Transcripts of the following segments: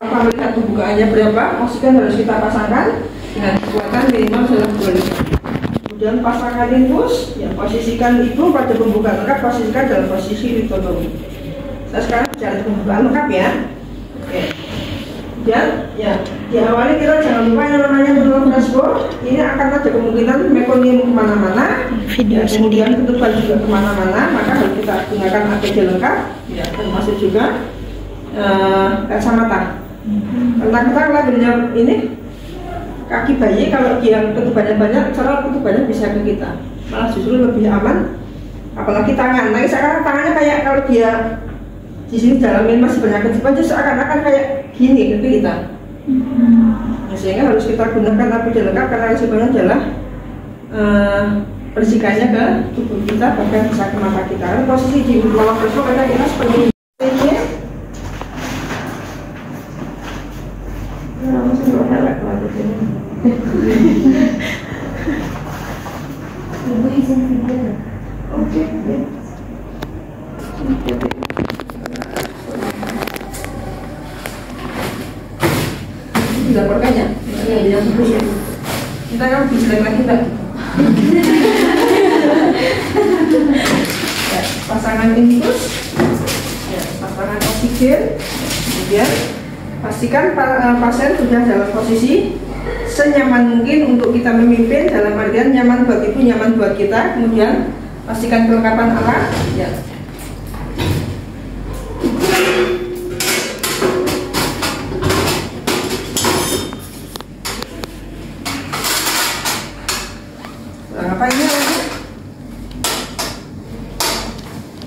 Apa melihat pembukaannya berapa, oksigen harus kita pasangkan dengan kekuatan minimal 2 liter. Kemudian pasangkan infus, ya posisikan itu pada pembukaan lengkap, posisikan dalam posisi litotomi. Saya sekarang bicara pembukaan lengkap ya. Oke. Dan ya diawali kita jangan lupa yang namanya menurut dashboard ini akan ada kemungkinan mekonium kemana-mana, ya, kemudian ketuban juga kemana-mana, maka harus kita gunakan APD lengkap, ya, termasuk juga kacamata. Karena kita labelnya ini kaki bayi, kalau dia ketubannya banyak, cara ketubannya bisa ke kita, malah justru lebih aman. Apalagi tangan, nah sekarang tangannya kayak kalau dia di sini dalamin masih banyak ketuban, seakan-akan kayak gini ke kita. Nah, sehingga harus kita gunakan APD lengkap karena risikonya adalah percikannya ke tubuh kita, bahkan bisa ke mata kita. Karena posisi di bawah tersebut karena kita seperti ini. Ibu izin video. Oke. Dilaporkannya? Iya, terus ya. Kita kan lebih jelek lagi tak? Ya, pasangan infus, ya, pasangan oksigen, kemudian pastikan pasien sudah dalam posisi senyaman mungkin untuk kita memimpin, dalam artian nyaman buat ibu, nyaman buat kita. Kemudian pastikan kelengkapan alat, ya. Kurang apa ini?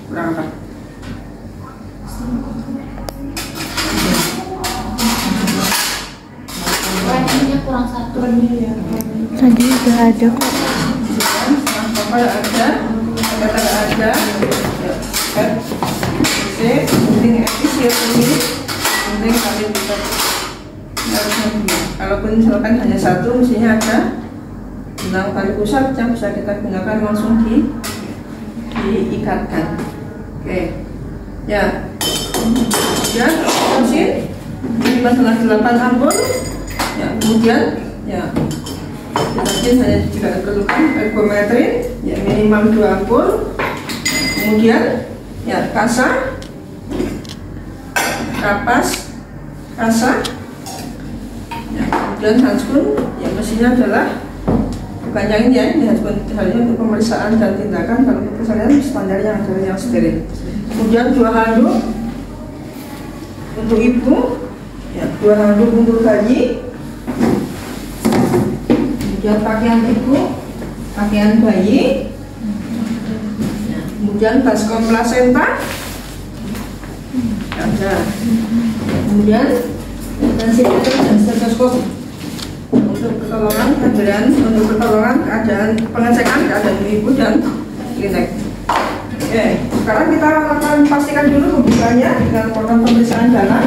Kurang apa? Warnanya kurang satu. Tadi udah ada kok. Apa ada? Kata ada. Ya, kan? Oke, penting efisien ini. Penting kalian bisa. Kalaupun misalkan hanya satu, mestinya ada benang tali pusat yang bisa kita gunakan langsung diikatkan. Oke, ya. Kemudian oksigen ini masalah 8 ampul. Ya, kemudian ya kita hanya jika diperlukan ergometrin, ya minimal 2 ampul. Kemudian ya kasa, kapas, kasa. Ya, kemudian handskun, ya mesinnya adalah bukan yang ini ya, ini hanya untuk pemeriksaan dan tindakan. Kalau untuk persalinan standarnya adalah yang steril. Kemudian 2 handuk untuk ibu, ya 2 handuk untuk bayi. Kemudian pakaian ibu, pakaian bayi. Ya, kemudian baskom plasenta ada. Kemudian tensiometer dan stetoskop untuk pertolongan keadaan pengecekan keadaan ibu dan klinik. Oke, sekarang kita akan pastikan dulu pembukaannya dengan program pemeriksaan dalam.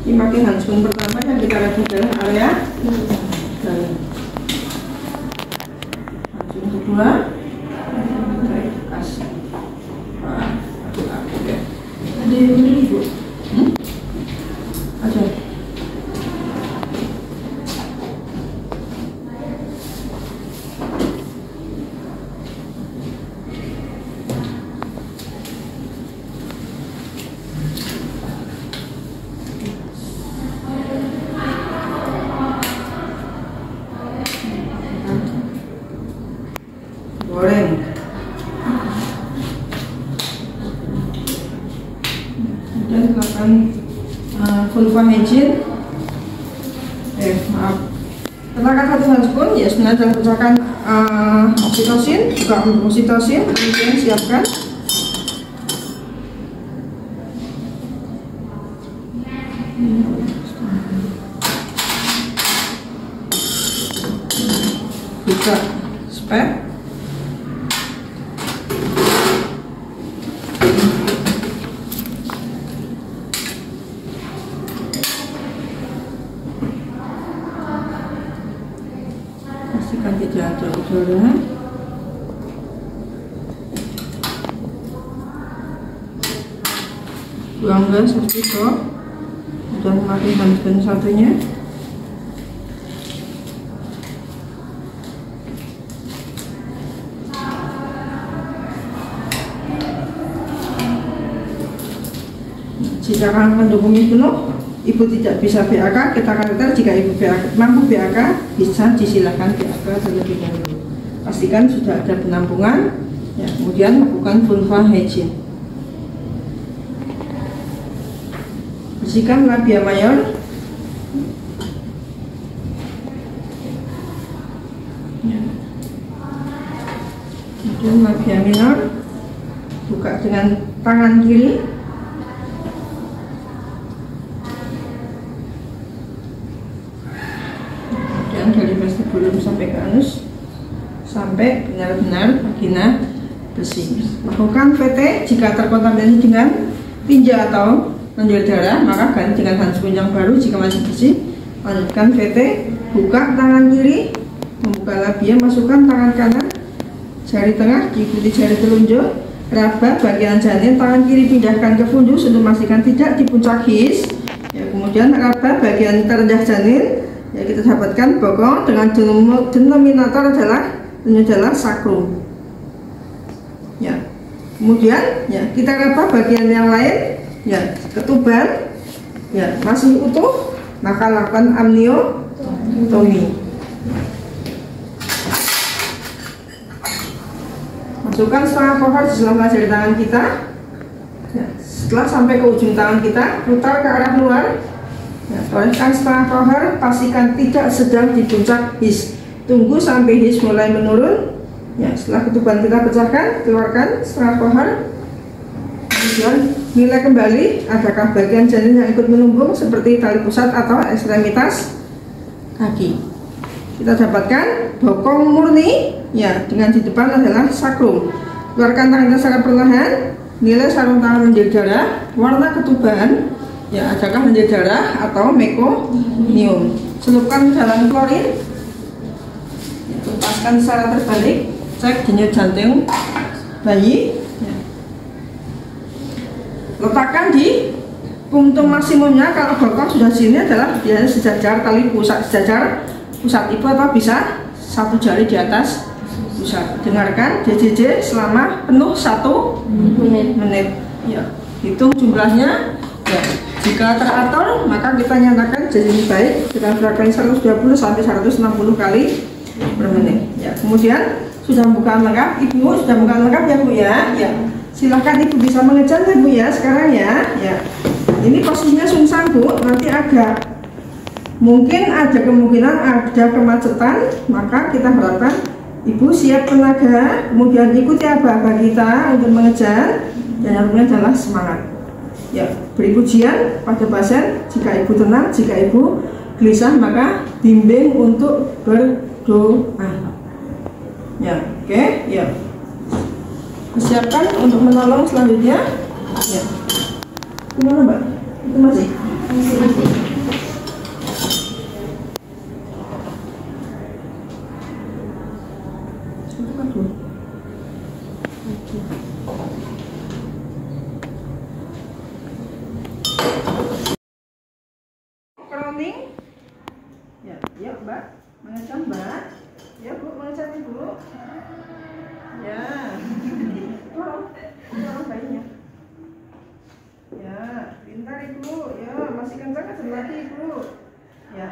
Ini pakai handskun pertama yang kita lakukan adalah area dalam. Handskun kedua, kasih. Ada yang ini ibu? Ada. Goreng. Dan dilakukan vulva hygiene. Maaf. Kenakan 1 handskun, ya sebenarnya pecahkan oksitosin, juga oksitosin. Kemudian siapkan buka spek. ada udara. Buang gas seperti itu. Dan matikan satunya. Jika kandungan dokumen penuh, ibu tidak bisa BAK, kita karakter. Jika ibu mampu BAK, bisa disilakan BAK terlebih dahulu. Pastikan sudah ada penampungan, ya, kemudian lakukan vulva hygiene. Bersihkan labia mayor. Ya. Kemudian labia minor, buka dengan tangan kiri. Dari vestibulum sampai ke anus, sampai benar-benar vagina bersih. Lakukan VT jika terkontaminasi dengan tinja atau menjual darah, maka ganti dengan handphone yang baru jika masih bersih. Lanjutkan VT, buka tangan kiri, membuka labia, masukkan tangan kanan, jari tengah diikuti jari telunjuk, raba bagian janin, tangan kiri pindahkan ke fundus untuk memastikan tidak di puncak his. Ya, kemudian raba bagian terendah janin. Ya, kita dapatkan bokong dengan denominator adalah sakrum. Ya, kemudian ya kita raba bagian yang lain, ya ketuban, ya masih utuh, maka lakukan amniotomi. Masukkan setengah kohor di sebelah jari tangan kita. Ya, setelah sampai ke ujung tangan kita, putar ke arah luar. Ya, oleskan setengah kohor, pastikan tidak sedang di puncak his. Tunggu sampai his mulai menurun. Ya, setelah ketuban kita pecahkan, keluarkan setengah kohor. Kemudian nilai kembali adakah bagian janin yang ikut menumbung seperti tali pusat atau ekstremitas kaki. Kita dapatkan bokong murni, ya dengan di depan adalah sakrum. Keluarkan tangan kita secara perlahan. Nilai sarung tangan menjadi darah, warna ketuban. Ya, adakah menjadi darah atau mekonium. Celupkan dalam klorin. Ya, lepaskan secara terbalik. Cek denyut jantung bayi. Ya. Letakkan di punktum maksimumnya. Kalau bokong sudah sini adalah biasanya sejajar tali pusat, sejajar pusat ibu atau bisa satu jari di atas pusat. Dengarkan JJJ selama penuh 1 menit. Ya, hitung jumlahnya. Ya. Jika teratur, maka kita nyatakan jadi baik dengan frekuensi 120 sampai 160 kali per menit. Ya, kemudian sudah buka lengkap, ibu sudah buka lengkap ya bu ya. Ya, silahkan ibu bisa mengejar ya bu ya sekarang ya. Ya, ini posisinya sungsang bu, nanti agak mungkin ada kemungkinan ada kemacetan, maka kita harapkan ibu siap tenaga, kemudian ikuti aba-aba kita untuk mengejar, dan yang penting adalah semangat. Ya, beri pujian pada pasien. Jika ibu tenang, jika ibu gelisah, maka bimbing untuk berdoa. Ya, oke, ya. Persiapkan untuk menolong selanjutnya. Ya. Gimana mbak? Itu masih? Masih. Ya, yuk mbak, mengecam mbak. Ya bu, mengecam ibu. Ya, tolong bayinya. Ya, pintar ibu. Ya, masih kencang lagi ibu. Ya,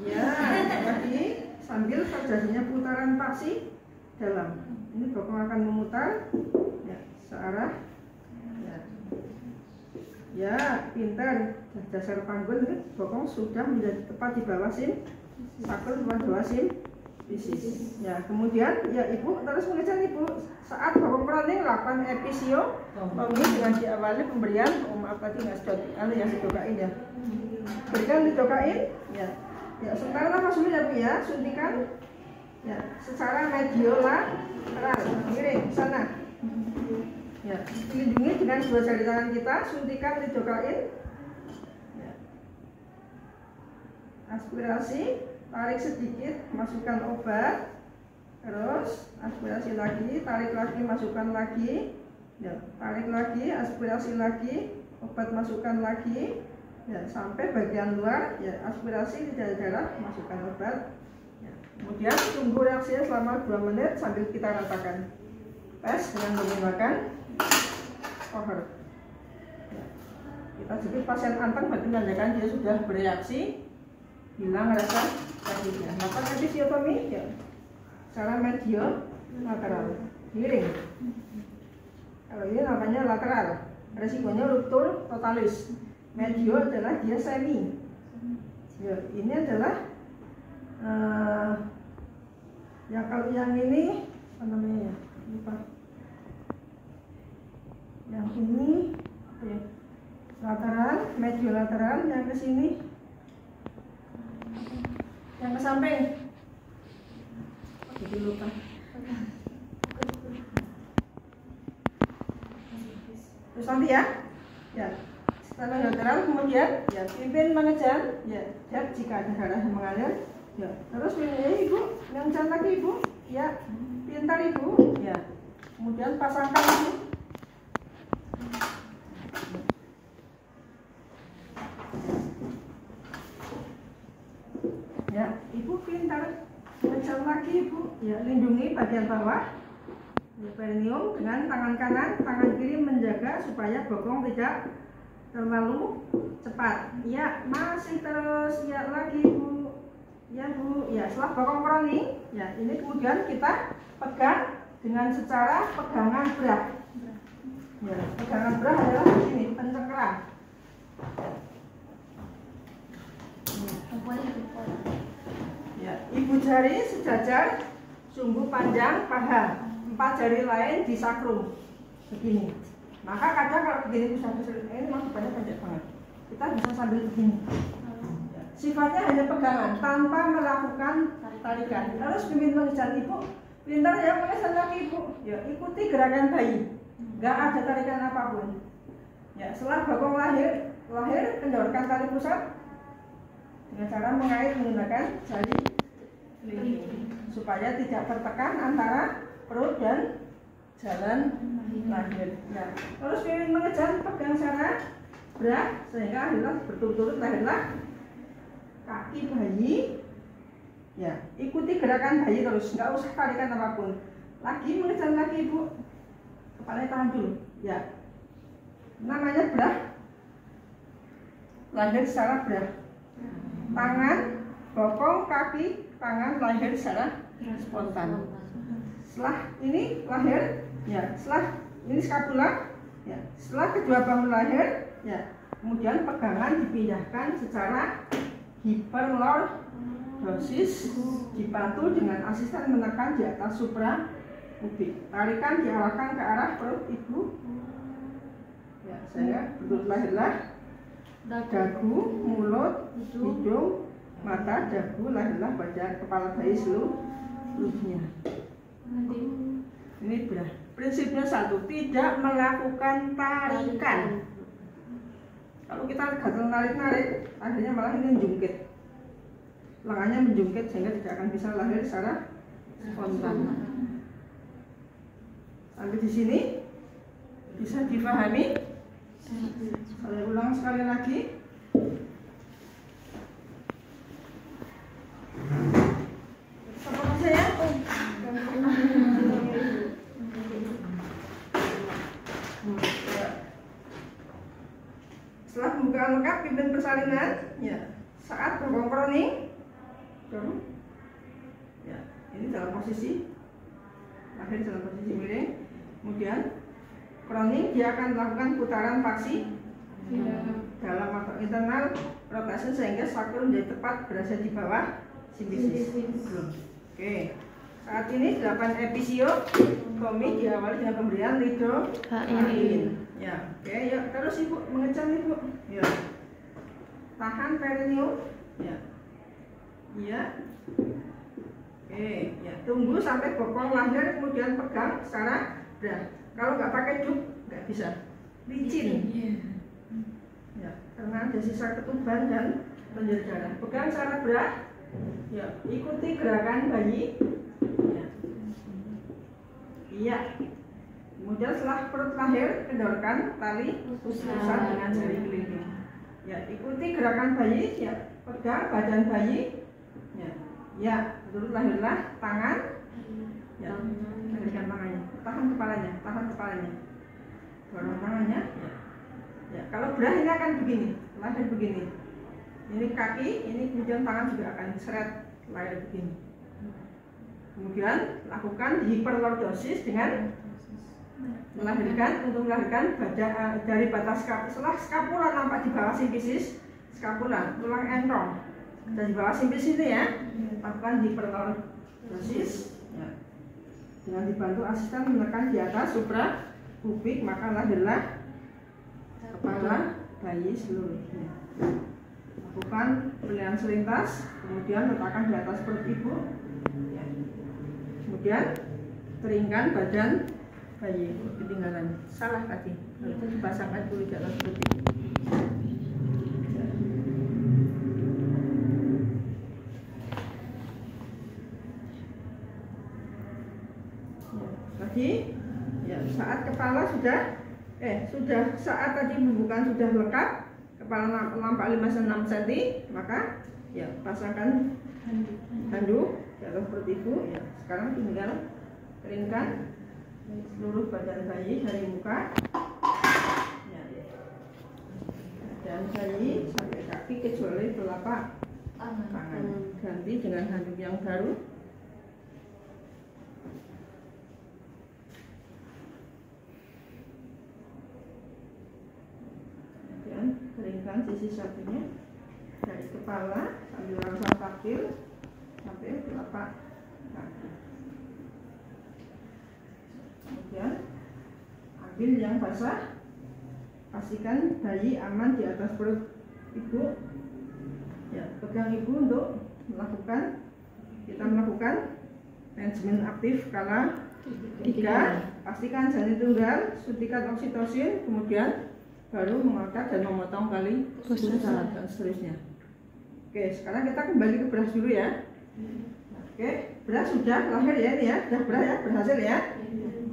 ya, lagi sambil terjadinya putaran paksi dalam. Ini bokong akan memutar. Ya, searah. Ya, pintar. Dasar panggul ini bokong sudah menjadi tepat di bawah sim sakul, di bawah sim pisis. Ya, kemudian ya ibu terus mengejar ibu saat bokong proning lakukan episiotomi dengan diawali pemberian maaf tadi nggak sudah yang didokain ya, berikan didokain ya. Ya, sementara nafas dulu ya bu ya, suntikan ya secara mediolateral miring sana. Ya, dilindungi dengan dua jari tangan kita, suntikan lidokain. Ya. Aspirasi, tarik sedikit, masukkan obat. terus aspirasi lagi, tarik lagi, masukkan lagi, ya, tarik lagi, aspirasi lagi, obat masukkan lagi, ya, sampai bagian luar, ya, aspirasi di daerah masukkan obat, ya. Kemudian tunggu reaksinya selama 2 menit sambil kita ratakan. Tes dengan menggunakan cover. Ya. Kita jepit pasien anteng berarti menandakan dia sudah bereaksi, hilang rasa sakitnya. Lakukan episiotomi, ya, secara medio lateral, miring. Kalau ini namanya lateral, resikonya ruptur totalis. Medio adalah dia semi. Ya, ini adalah ya, kalau yang ini apa namanya ya? Lupa. Yang ini ya, lateral, medio lateral, yang ke sini, yang ke samping. Jadi lupa. Terus nanti ya, ya. Setelah lateral kemudian ya pimpin mengejar, ya, cek jika ada darah yang mengalir, ya. Terus ibu mengejar lagi ibu, ya, pintar ibu, ya. Kemudian pasangkan ibu. Ya, ibu pintar mengejar lagi ibu, ya, lindungi bagian bawah, ya, perineum dengan tangan kanan, tangan kiri menjaga supaya bokong tidak terlalu cepat. Ya, masih terus, ya, lagi bu, ya bu, ya, setelah bokong kroning, ya, ini kemudian kita pegang dengan secara pegangan berat. Ya, pegangan berat adalah ini pencengkeram. Ya, ibu jari sejajar, sumbu panjang paha, 4 jari lain di sakrum begini. Maka kadang kalau begini bisa ini masih banyak banget. Kita bisa sambil begini. Ya, sifatnya hanya pegangan tanpa melakukan tarikan. Terus pimpin mengejar ibu, pintar ya mengejar lagi ibu. Ya, ikuti gerakan bayi. Gak ada tarikan apapun. Ya, setelah bokong lahir kendorkan tali pusat dengan cara mengait menggunakan jari kelingking supaya tidak tertekan antara perut dan jalan lahir. Ya. Terus pimpin mengejar, pegang secara berat sehingga akhirnya berturut-turut lahirlah kaki bayi. Ya, ikuti gerakan bayi terus, nggak usah tarikan apapun. Lagi mengejar lagi ibu, kepalanya tahan dulu. Ya, namanya belah, lahir secara belah. Tangan, bokong, kaki, tangan lahir secara spontan. Setelah ini lahir, ya, setelah ini skapula, ya, setelah kedua bangun lahir, ya, kemudian pegangan dipindahkan secara hiperlordosis, dibantu dengan asisten menekan di atas suprapubik. Tarikan diarahkan ke arah perut ibu, ya, sehingga berturut lahirlah dagu, mulut, hidung, mata, dagu, lahirlah pada kepala bayi seluruhnya. Ini belah. Prinsipnya satu, tidak melakukan tarikan. Kalau kita gagal narik-narik, akhirnya malah ini menjungkit. Lengannya menjungkit sehingga tidak akan bisa lahir secara spontan. Sampai di sini bisa dipahami? Saya ulang sekali lagi. Sama saya. Setelah pembukaan lengkap, pimpin persalinan. Ya, saat bokong kroning, ya, ini dalam posisi lahir dalam posisi miring. Kemudian kroning dia akan melakukan putaran paksi dalam atau internal rotation sehingga sakrum menjadi tepat berada di bawah simfisis. Oke. Saat ini dilakukan episiotomi diawali dengan pemberian lidocaine. Ya, oke, yuk terus ibu mengejar ibu. Ya. Tahan perineum. Ya. Iya. Oke, ya, tunggu sampai bokong lahir kemudian pegang secara berat. Kalau nggak pakai duk nggak bisa. Licin. Ya, karena ada sisa ketuban dan penjara darah. Pegang secara berat. Ya, ikuti gerakan bayi. Ya. Iya. Kemudian setelah perut lahir, kendorkan tali pusat dengan jari kelingking. Ya, ikuti gerakan bayi. Ya, pegang badan bayi. Ya, ya, turut lahirlah tangan. Ya, lahirkan tangannya. Tahan kepalanya. Dorong tangannya. Ya. Ya, kalau belah ini akan begini, lahir begini. Ini kaki, ini kemudian tangan juga akan seret lahir begini. Kemudian lakukan hiperlordosis dengan melahirkan badan dari batas setelah skapula nampak di bawah simfisis, skapula tulang entong dan di bawah simfisis ini ya, lakukan hiperlordosis ya. Dengan dibantu asisten menekan di atas supra pubik, maka lahirlah kepala bayi seluruhnya. Lakukan pilihan selintas, kemudian letakkan di atas perut ibu ya. Kemudian keringkan badan bayi, ketinggalan salah tadi, itu dipasangkan dulu di atas perut ibu. Lagi ya, saat kepala sudah saat tadi pembukaan sudah lengkap, kepala nampak 5-6 cm, maka ya pasangkan handuk di atas perut ibu ya. Sekarang tinggal keringkan seluruh badan bayi dari muka ya, dan bayi sampai kaki kecuali telapak tangan. Ganti dengan handuk yang baru. Keringkan sisi satunya dari kepala sambil langsung taktil sampai telapak kaki. Kemudian ambil yang basah, pastikan bayi aman di atas perut ibu. Ya, pegang ibu untuk kita melakukan manajemen aktif skala 3. Pastikan janin tunggal, suntikan oksitosin, kemudian baru mengangkat dan memotong tali pusat dan seterusnya. Oke, sekarang kita kembali ke beras dulu ya. Oke, beras sudah lahir ya, ini ya, sudah beras ya, berhasil ya.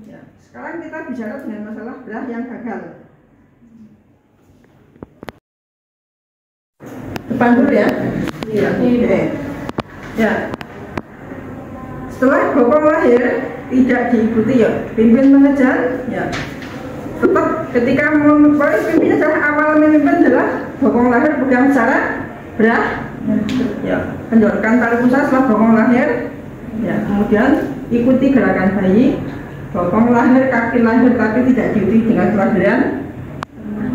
Ya, sekarang kita bicara dengan masalah beras yang gagal. Depan dulu ya. Ya, oke. Ya. Setelah bokong lahir tidak diikuti ya, pimpin mengejar ya. Tetap ketika pimpin adalah awal memimpin adalah bokong lahir pegang secara berat ya, kendorkan tali pusat setelah bokong lahir ya, kemudian ikuti gerakan bayi, bokong lahir, kaki lahir tapi tidak diikuti dengan kelahiran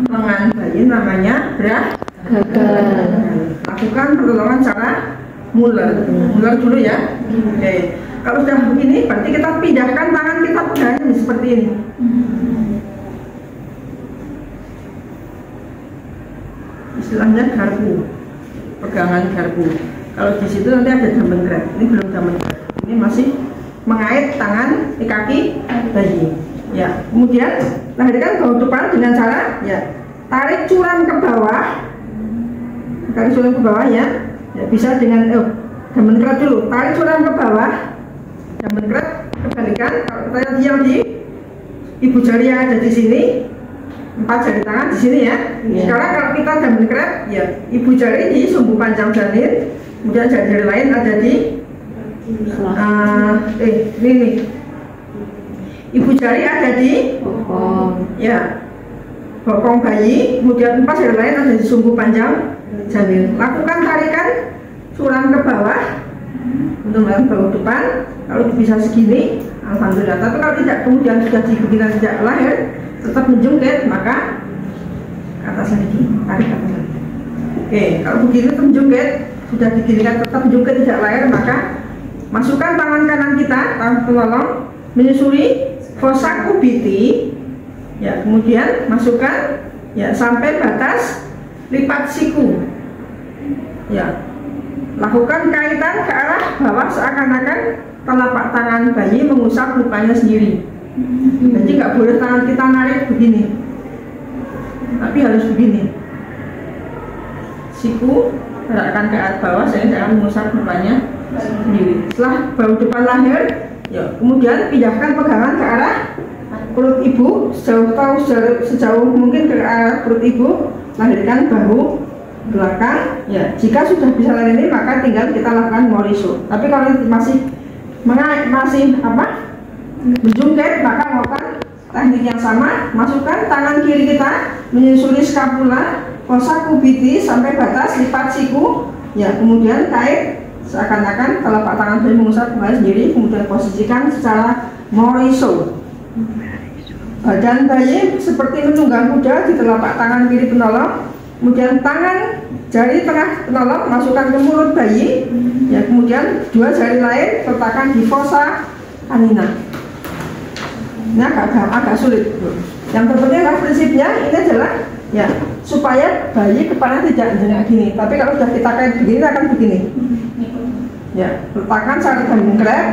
lengan bayi, namanya berat gagal. Lakukan pertolongan cara muler dulu ya. Oke, kalau sudah begini berarti kita pindahkan tangan kita pegang seperti ini. Istilahnya garpu, pegangan garpu. Kalau di situ nanti ada diamond grab. Ini belum diamond grab. Ini masih mengait tangan di kaki bayi. Ya, kemudian lahirkan bahu depan dengan cara ya tarik curam ke bawah. Tarik curam ke bawah ya. Ya bisa dengan diamond grab dulu. Tarik curam ke bawah. Diamond grab kebalikan. Kalau kita diam di ibu jari yang ada di sini. 4 jari tangan di sini ya. Sekarang kalau kita diamond grab ya, ibu jari di sumbu panjang janin, kemudian jari-jari lain ada di ini. Ibu jari ada di ya bokong bayi, kemudian 4 jari lain ada di sumbu panjang janin. Lakukan tarikan curam ke bawah untuk melakukan bahu depan. Kalau bisa segini, alhamdulillah. Tapi kalau tidak, kemudian sudah diberikan sejak lahir tetap menjungkit, maka ke atas lagi, tarik ke atas lagi. Oke, kalau begini tetap menjungkit, sudah diginikan tetap menjungkit tidak lahir, maka masukkan tangan kanan kita, tangan penolong, menyusuri fossa kubiti, ya, kemudian masukkan ya sampai batas lipat siku, ya, lakukan kaitan ke arah bawah seakan-akan telapak tangan bayi mengusap lukanya sendiri. Jadi nggak boleh tangan kita narik begini, tapi harus begini. Siku gerakkan ke arah bawah sehingga jangan mengusap lukanya sendiri. Setelah bahu depan lahir, Ya, kemudian pindahkan pegangan ke arah perut ibu sejauh mungkin ke arah perut ibu. Lahirkan bahu belakang. Ya, jika sudah bisa lahir ini maka tinggal kita lakukan moriso. Tapi kalau masih menjungkit, maka lakukan teknik yang sama. Masukkan tangan kiri kita menyusuri skapula, fossa kubiti sampai batas lipat siku. Ya, kemudian kait seakan-akan telapak tangan bayi mengusap kembali sendiri, kemudian posisikan secara moriso. Badan bayi seperti menunggang kuda di telapak tangan kiri penolong, kemudian tangan jari tengah penolong masukkan ke mulut bayi, ya, kemudian dua jari lain letakkan di fossa canina. Ini agak sulit. Yang terpenting adalah prinsipnya ini adalah ya supaya bayi kepala tidak menjengak gini. Tapi kalau sudah kita kait begini akan begini. Ya, letakkan secara jangkrik,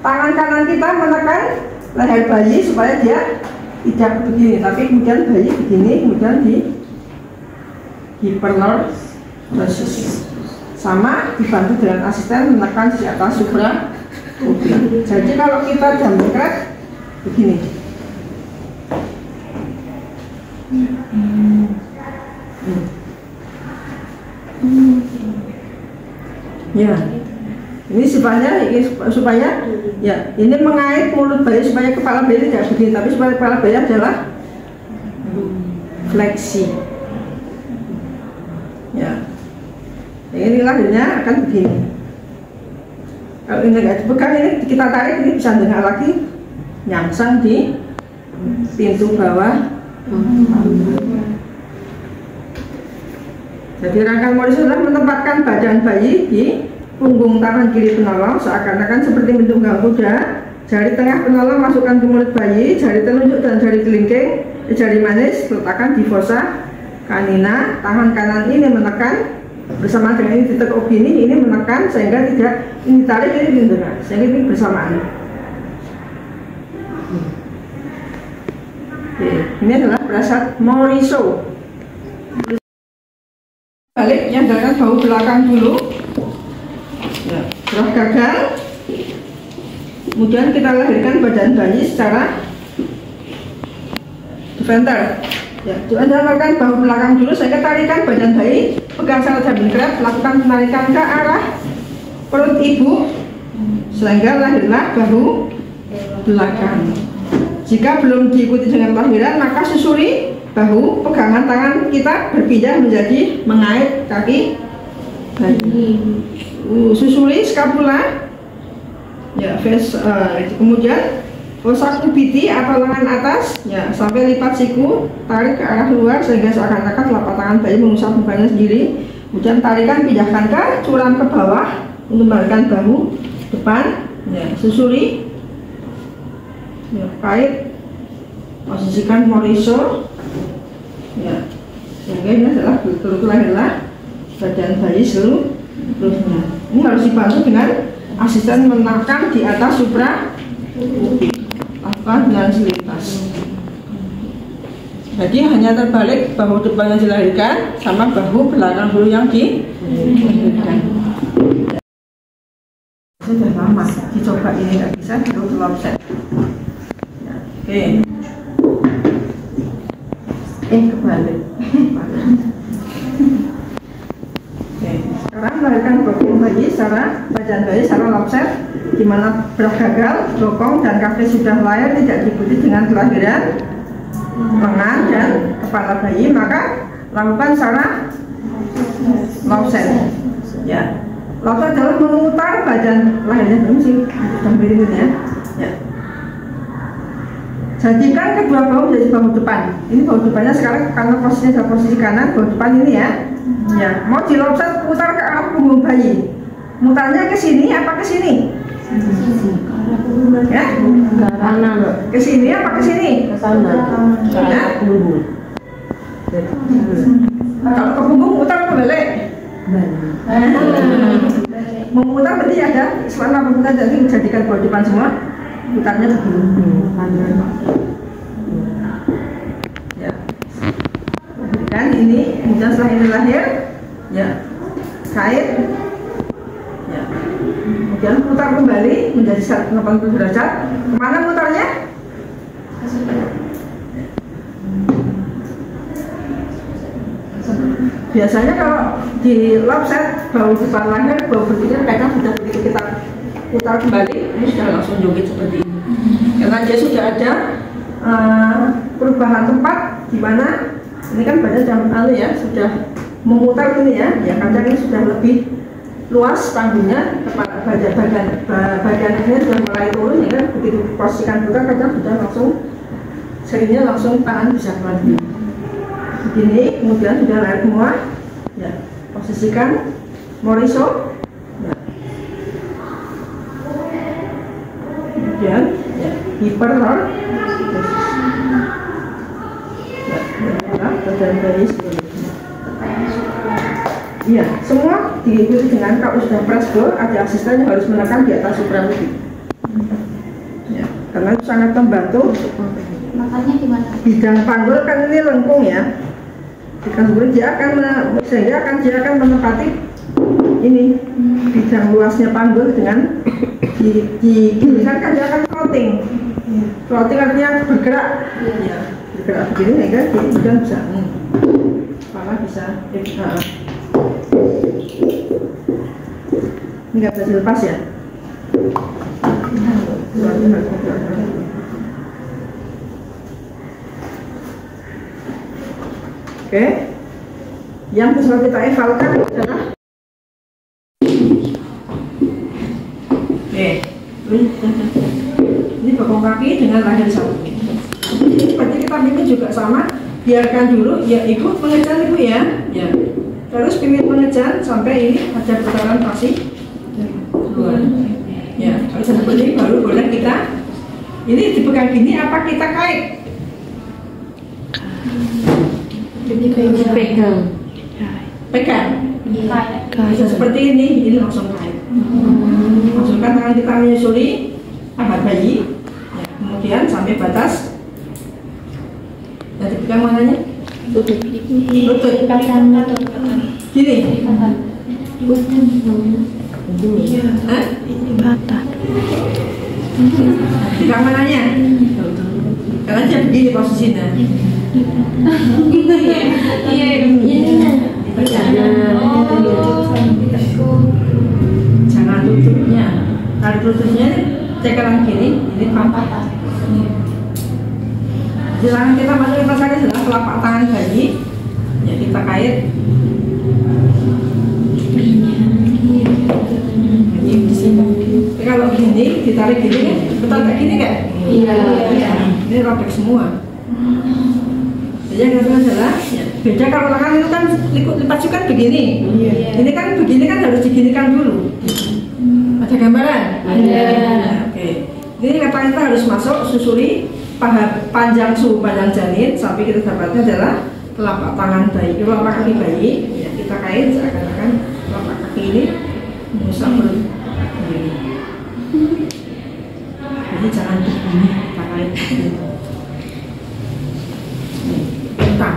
tangan kanan kita menekan leher bayi supaya dia tidak begini, tapi kemudian bayi begini, kemudian di hiperlordosis. Sama dibantu dengan asisten menekan di atas supra. Jadi kalau kita jangkrik begini. Ya. Ini supaya ya ini mengait mulut bayi supaya kepala bayi tidak begini, tapi supaya kepala bayi adalah fleksi. Ya, ini lahirnya akan begini. Kalau ini nggak dipegang, ini kita tarik, ini bisa dengar lagi nyangsang di pintu bawah. Jadi rangkaian moriso adalah menempatkan badan bayi di punggung tangan kiri penolong seakan-akan seperti menunggang kuda. Jari tengah penolong masukkan ke mulut bayi, jari telunjuk dan jari kelingking, jari manis letakkan di fossa canina. Tangan kanan ini menekan bersama dengan ini ditekuk gini, ini menekan sehingga tidak ini tarik, ini ditentukan sehingga ini bersamaan. Oke, ini adalah prasat moriso. Balik yang dengan bahu belakang dulu. Ya, setelah gagal, kemudian kita lahirkan badan bayi secara defender. Ya, Anda lakukan bahu belakang dulu, saya tarikan badan bayi, pegang secara jangkrik, lakukan penarikan ke arah perut ibu sehingga lahirlah bahu belakang. Jika belum diikuti dengan lahiran, maka susuri bahu, pegangan tangan kita berpindah menjadi mengait kaki bayi. Susuri skapula, ya, kemudian fossa kubiti atau lengan atas, ya, sampai lipat siku, tarik ke arah luar sehingga seakan-akan telapak tangan bayi mengusap mukanya sendiri. Kemudian tarikan, pindahkan ke curam ke bawah untuk membalikkan bahu depan, ya, susuri, ya, kait, posisikan moriso, ya, sehingga ini adalah betul-betul lahirlah badan bayi seluruhnya. Ini harus dibantu dengan asisten menekan di atas supra dengan selintas. Jadi hanya terbalik bahu depan yang dilahirkan sama bahu belakang dulu yang dilahirkan. Sudah lama dicoba ini nggak bisa, perlu lopset. Oke. Kebalik. Sekarang melahirkan bokong bayi secara badan bayi secara lopset, di mana berat gagal, bokong dan kaki sudah lahir tidak diikuti dengan kelahiran lengan dan kepala bayi, maka lakukan secara lopset. Ya, lopset adalah memutar badan lahirnya ya. Ya. Jadikan kedua bahu menjadi bahu depan. Ini bahu depannya sekarang karena posisinya adalah posisi kanan, bahu depan ini ya. Ya, mau dilopset putar ke arah punggung bayi. Mutarnya ke sini apa ke sini? Ya? Kanan. Ke sini apa ke sini? Ke sana. Ke arah punggung. Kalau ke punggung mutar ke balik. Memutar berarti ada selama memutar, jadi jadikan bahu depan semua. Putarnya begini. Ya. Berikan ini, kemudian setelah ini lahir, ya, kait, ya, Kemudian putar kembali menjadi 180 derajat. Kemana putarnya? Biasanya kalau di lopset bau depan lahir, bau berikutnya kadang sudah begitu kita putar kembali, ini sudah langsung joget seperti ini. Karena dia sudah ada perubahan tempat di mana ini kan badan jam ya sudah memutar ini ya kadang ini sudah lebih luas panggungnya, kepala badan ini sudah mulai turun ya kan, begitu posisikan putar kadang sudah langsung seringnya langsung tangan bisa keluar begini, kemudian sudah lahir semua ya, posisikan moriso ya. Kemudian ya, hiperlor ya, badan bayi sebenarnya. Iya, semua diikuti dengan kalau sudah press go, ada asisten yang harus menekan di atas supraumbi. Ya, karena itu sangat membantu. Makanya gimana? Bidang panggul kan ini lengkung ya. Kemudian dia akan menempati ini bidang luasnya panggul dengan kan dia akan floating. Floating artinya bergerak. Ya, bergerak begini ya kan, kemudian bisa kepala bisa ini nggak bisa dilepas ya. Oke, yang bisa kita evaluasikan adalah ini bokong kaki dengan lahir satu. Berarti kita bikin juga sama, biarkan dulu ya ibu mengejar ibu ya. Terus pimpin mengejar sampai ini ada putaran pasti. Ya, kalau seperti ini baru boleh kita ini dipegang gini apa kita kait? Pegang. Bisa seperti ini langsung kait. Masukkan tangan kita menyusuri paha bayi, ya, kemudian sampai batas. Jadi pegang mananya? Lutut. Gini. Patah. Pegang mananya? Karena dia begini posisinya. Jangan tutupnya. Kalau tutupnya cekalan gini, ini patah. Jangan kita masukin pasangnya adalah telapak tangan bayi. Ya kita kait. Tapi kalau gini ditarik gini kan, betul kayak gini kan? Iya. Ini robek semua. Jadi yang kedua adalah ya, beda kalau tangan itu kan dipasukan begini. Ini kan begini kan harus diginikan dulu. Ada gambaran? Ada. Oke. Ini tangan kita harus masuk susuri paha panjang janin sampai kita dapatnya adalah telapak tangan bayi, telapak kaki bayi. Ya, kita kait seakan-akan telapak kaki ini mengusap perut. Jadi jangan begini, kita kait gitu. Tentang.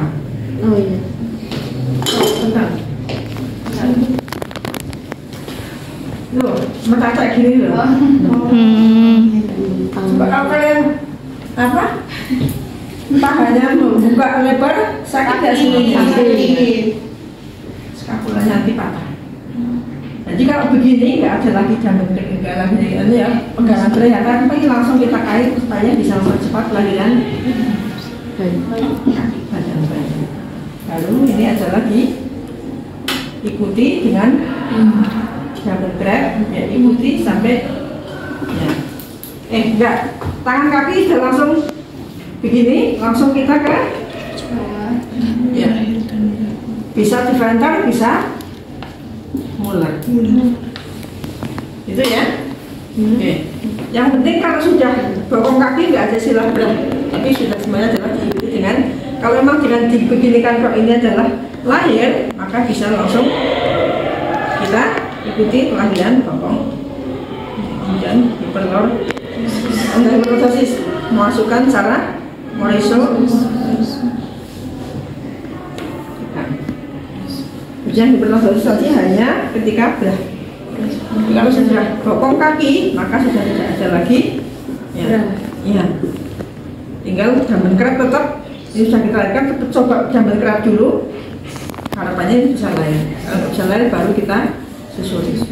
Oh iya. Tentang. Loh, sementara kayak gini loh. Coba kalau kalian apa? Pahanya membuka lebar, sakit nggak sih? Sakit. Skapulanya nanti patah. Jadi kalau begini nggak ada lagi jantung nggak lagi ini ya pegangan kelihatan, tapi langsung kita kait supaya bisa mempercepat kelahiran badan bayi. Lalu ini ada lagi ikuti dengan double grab, ya ikuti sampai ya. Enggak, tangan kaki sudah langsung begini, langsung kita ke ya. Bisa diventar, bisa mulai. Itu ya. Oke. Yang penting kalau sudah bokong kaki nggak ada silah berat, tapi sudah semuanya adalah diikuti dengan kalau memang dengan dibeginikan kok ini adalah lahir, maka bisa langsung kita ikuti kelahiran bokong. Kemudian hiperlor, hiperlosis memasukkan cara moriso. Kemudian hiperlosis tadi hanya ketika Jadi kalau sudah bokong kaki, maka sudah tidak ada lagi. Ya. Tinggal jamban kerap tetap. Ini sudah kita lakukan, tetap coba jamban kerap dulu. Harapannya ini bisa lain. Kalau bisa lain, baru kita susuri.